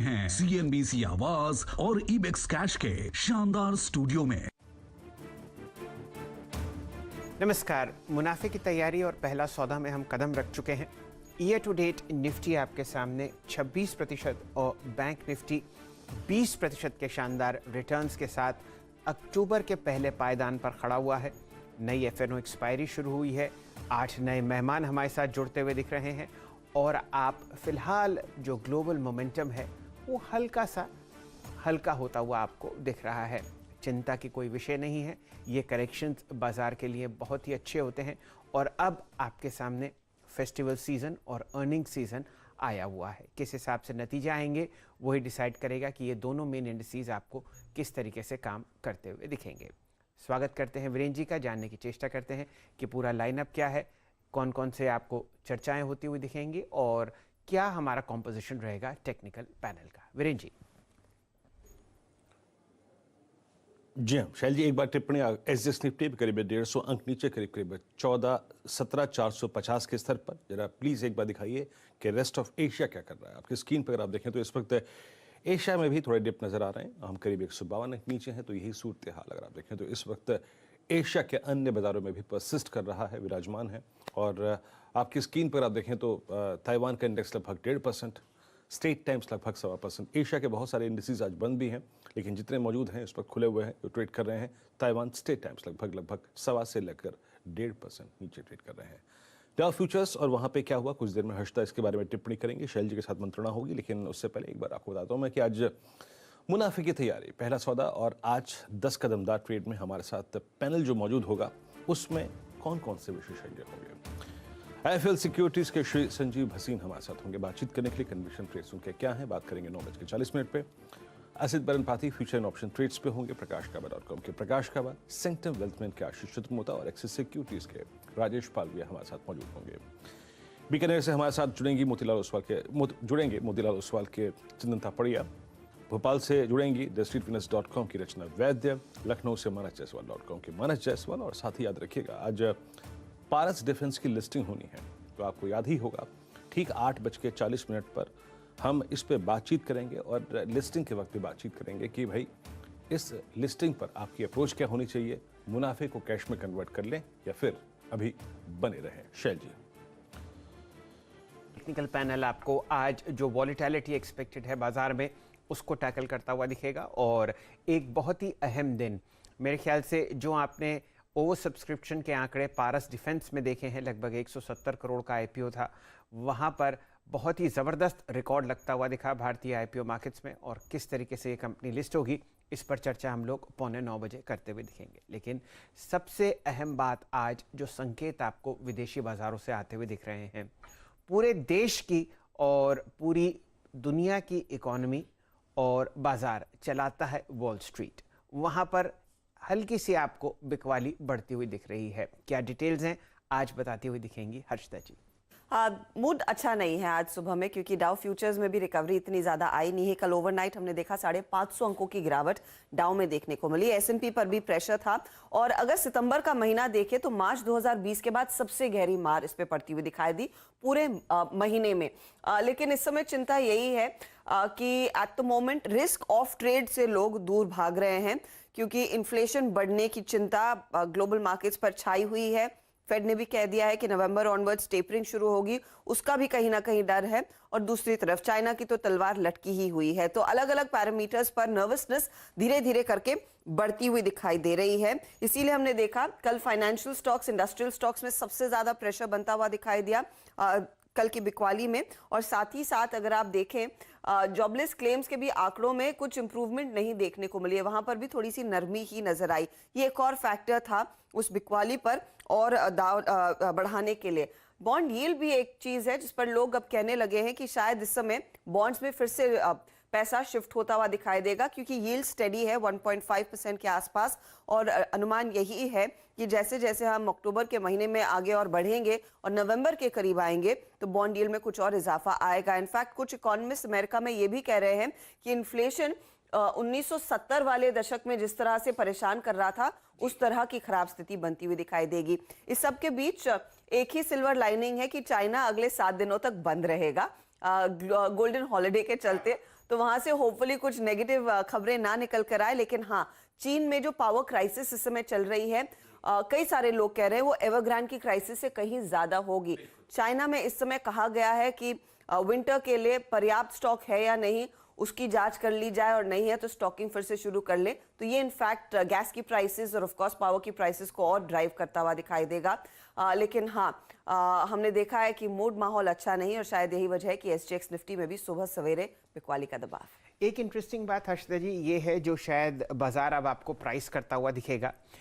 हैं CNBC आवाज और इबेक्स कैश के शानदार स्टूडियो में। नमस्कार। मुनाफे की तैयारी और पहला सौदा में हम कदम रख चुके हैं। ईयर टू डेट निफ्टी आपके सामने 26% और बैंक निफ्टी 20% के शानदार रिटर्न्स के साथ अक्टूबर के पहले पायदान पर खड़ा हुआ है। नई FNO एक्सपायरी शुरू हुई है। 8 नए मेहमान हमारे साथ जुड़ते हुए दिख रहे हैं और आप फिलहाल जो ग्लोबल मोमेंटम है वो हल्का होता हुआ आपको दिख रहा है। चिंता की कोई विषय नहीं है। ये करेक्शंस बाज़ार के लिए बहुत ही अच्छे होते हैं और अब आपके सामने फेस्टिवल सीज़न और अर्निंग सीज़न आया हुआ है। किस हिसाब से नतीजे आएंगे वही डिसाइड करेगा कि ये दोनों मेन इंडिसेस आपको किस तरीके से काम करते हुए दिखेंगे। स्वागत करते हैं वीरेंद्र जी का। जानने की चेष्टा करते हैं कि पूरा लाइनअप क्या है, कौन कौन से आपको चर्चाएं होती हुई दिखेंगी और क्या हमारा कॉम्पोजिशन रहेगा टेक्निकल पैनल का। वीरेंद्र जी। जी हाँ शैल जी, एक बार टिप्पणी। एसजेएस निफ्टी करीब 150 अंक नीचे, करीब 17,50 के स्तर पर। जरा प्लीज एक बार दिखाइए कि रेस्ट ऑफ एशिया क्या कर रहा है। आपकी स्क्रीन पर अगर आप देखें तो इस वक्त एशिया में भी थोड़े डिप नजर आ रहे हैं। हम करीब 152 अंक नीचे हैं। तो यही सूरत हाल अगर आप देखें तो इस वक्त एशिया के अन्य बाजारों में भी परसिस्ट कर रहा है, विराजमान है। और आपकी स्क्रीन पर आप देखें तो ताइवान का इंडेक्स लगभग 1.5%, स्टेट टाइम्स लगभग 1.25%। एशिया के बहुत सारे इंडिसेस आज बंद भी हैं, लेकिन जितने मौजूद हैं इस वक्त खुले हुए हैं, जो ट्रेड कर रहे हैं। ताइवान स्टेट टाइम्स लगभग 1.25 से लेकर 1.5% नीचे ट्रेड कर रहे हैं। डाउ फ्यूचर्स और वहाँ पे क्या हुआ, कुछ देर में हर्षदा इसके बारे में टिप्पणी करेंगे, शैल जी के साथ मंत्रणा होगी। लेकिन उससे पहले एक बार आपको बताता हूँ मैं कि आज मुनाफे की तैयारी, पहला सौदा और आज 10 कदमदार ट्रेड में हमारे साथ पैनल जो मौजूद होगा उसमें कौन कौन से विशेषज्ञ होंगे। IIFL सिक्योरिटीज के श्री संजीव भसीन हमारे साथ होंगे बातचीत करने के लिए। कन्विक्शन ट्रेड्स उनके क्या हैं, बात करेंगे 9:40 पे। असित बरन पाती फ्यूचर एंड ऑप्शन ट्रेड्स पे होंगे। प्रकाशकाबा.com के प्रकाश काबा, सेंक्टम वेल्थमैन के आशीष चतुर्मोता और एक्सिस सिक्योरिटीज के राजेश पालविया हमारे साथ मौजूद होंगे। बीकानेर से हमारे साथ जुड़ेंगे मोतीलाल ओसवाल के चंदन थापड़िया। भोपाल से जुड़ेंगी thestreetwitness.com की रचना वैद्य। लखनऊ से मानसजायसवाल.com की मानस जायसवाल। और साथ ही याद रखिएगा आज पारस डिफेंस की लिस्टिंग होनी है, तो आपको याद ही होगा ठीक 8:40 पर हम इस पे बातचीत करेंगे और लिस्टिंग के वक्त भी बातचीत करेंगे कि भाई इस लिस्टिंग पर आपकी अप्रोच क्या होनी चाहिए, मुनाफे को कैश में कन्वर्ट कर लें या फिर अभी बने रहें। शैल जी। टेक्निकल पैनल आपको आज जो वॉलेटिलिटी एक्सपेक्टेड है बाजार में उसको टैकल करता हुआ दिखेगा और एक बहुत ही अहम दिन, मेरे ख्याल से जो आपने ओवर सब्सक्रिप्शन के आंकड़े पारस डिफेंस में देखे हैं, लगभग 170 करोड़ का IPO था, वहाँ पर बहुत ही ज़बरदस्त रिकॉर्ड लगता हुआ दिखा भारतीय IPO मार्केट्स में। और किस तरीके से ये कंपनी लिस्ट होगी इस पर चर्चा हम लोग 8:45 करते हुए दिखेंगे। लेकिन सबसे अहम बात आज जो संकेत आपको विदेशी बाज़ारों से आते हुए दिख रहे हैं, पूरे देश की और पूरी दुनिया की इकोनॉमी और बाज़ार चलाता है वॉल स्ट्रीट। वहाँ पर हल्की सी आपको बिकवाली बढ़ती हुई दिख रही है। क्या डिटेल्स हैं आज बताती हुई दिखेंगी हर्षदा जी। मूड अच्छा नहीं है आज सुबह में, क्योंकि डाउ फ्यूचर्स में भी रिकवरी इतनी ज्यादा आई नहीं है। कल ओवरनाइट हमने देखा 550 अंकों की गिरावट डाउ में देखने को मिली। S&P पर भी प्रेशर था और अगर सितंबर का महीना देखें तो मार्च 2020 के बाद सबसे गहरी मार इस पे पड़ती हुई दिखाई दी पूरे महीने में। लेकिन इस समय चिंता यही है कि at the moment risk of trade से लोग दूर भाग रहे हैं, क्योंकि इन्फ्लेशन बढ़ने की चिंता ग्लोबल मार्केट्स पर छाई हुई है। फेड ने भी कह दिया है कि नवंबर ऑनवर्ड्स टेपरिंग शुरू होगी, उसका भी कहीं ना कहीं डर है। और दूसरी तरफ चाइना की तो तलवार लटकी ही हुई है। तो अलग अलग पैरामीटर्स पर नर्वसनेस धीरे धीरे करके बढ़ती हुई दिखाई दे रही है। इसीलिए हमने देखा कल फाइनेंशियल स्टॉक्स, इंडस्ट्रियल स्टॉक्स में सबसे ज्यादा प्रेशर बनता हुआ दिखाई दिया कल की बिकवाली में। और साथ ही साथ अगर आप देखें जॉबलेस क्लेम्स के भी आंकड़ों में कुछ इंप्रूवमेंट नहीं देखने को मिली है, वहां पर भी थोड़ी सी नरमी ही नजर आई। ये एक और फैक्टर था उस बिकवाली पर और दाव बढ़ाने के लिए। बॉन्ड यील्ड भी एक चीज है जिस पर लोग अब कहने लगे हैं कि शायद इस समय बॉन्ड्स में फिर से पैसा शिफ्ट होता हुआ दिखाई देगा, क्योंकि यील्ड स्टेडी है 1.5% के आसपास। और अनुमान यही है कि जैसे जैसे हम अक्टूबर के महीने में आगे और बढ़ेंगे और नवंबर के करीब आएंगे तो बॉन्ड यील्ड में कुछ और इजाफा आएगा। इनफैक्ट कुछ इकोनॉमिस्ट अमेरिका में ये भी कह रहे हैं कि इन्फ्लेशन 1970 वाले दशक में जिस तरह से परेशान कर रहा था उस तरह की खराब स्थिति बनती हुई दिखाई देगी। इस सब के बीच एक ही सिल्वर लाइनिंग है कि चाइना अगले 7 दिनों तक बंद रहेगा गोल्डन हॉलिडे के चलते। तो वहां से होपफुली कुछ नेगेटिव खबरें ना निकल कर आए। लेकिन हाँ, चीन में जो पावर क्राइसिस इस समय चल रही है, कई सारे लोग कह रहे हैं वो एवरग्रांड की क्राइसिस से कहीं ज्यादा होगी। चाइना में इस समय कहा गया है कि विंटर के लिए पर्याप्त स्टॉक है या नहीं, उसकी जांच कर ली जाए, और नहीं है तो स्टॉकिंग फिर से शुरू कर ले। तो ये इनफैक्ट गैस की प्राइसेस और ऑफ कोर्स पावर की प्राइसेस को और ड्राइव करता हुआ दिखाई देगा। लेकिन हाँ, हमने देखा है कि मूड माहौल अच्छा नहीं, और शायद यही वजह है कि एसजीएक्स निफ्टी में भी सुबह सवेरे बिकवाली का दबाव। एक इंटरेस्टिंग बात हर्षदा जी ये है, जो शायद बाजार अब आपको प्राइस करता हुआ दिखेगा,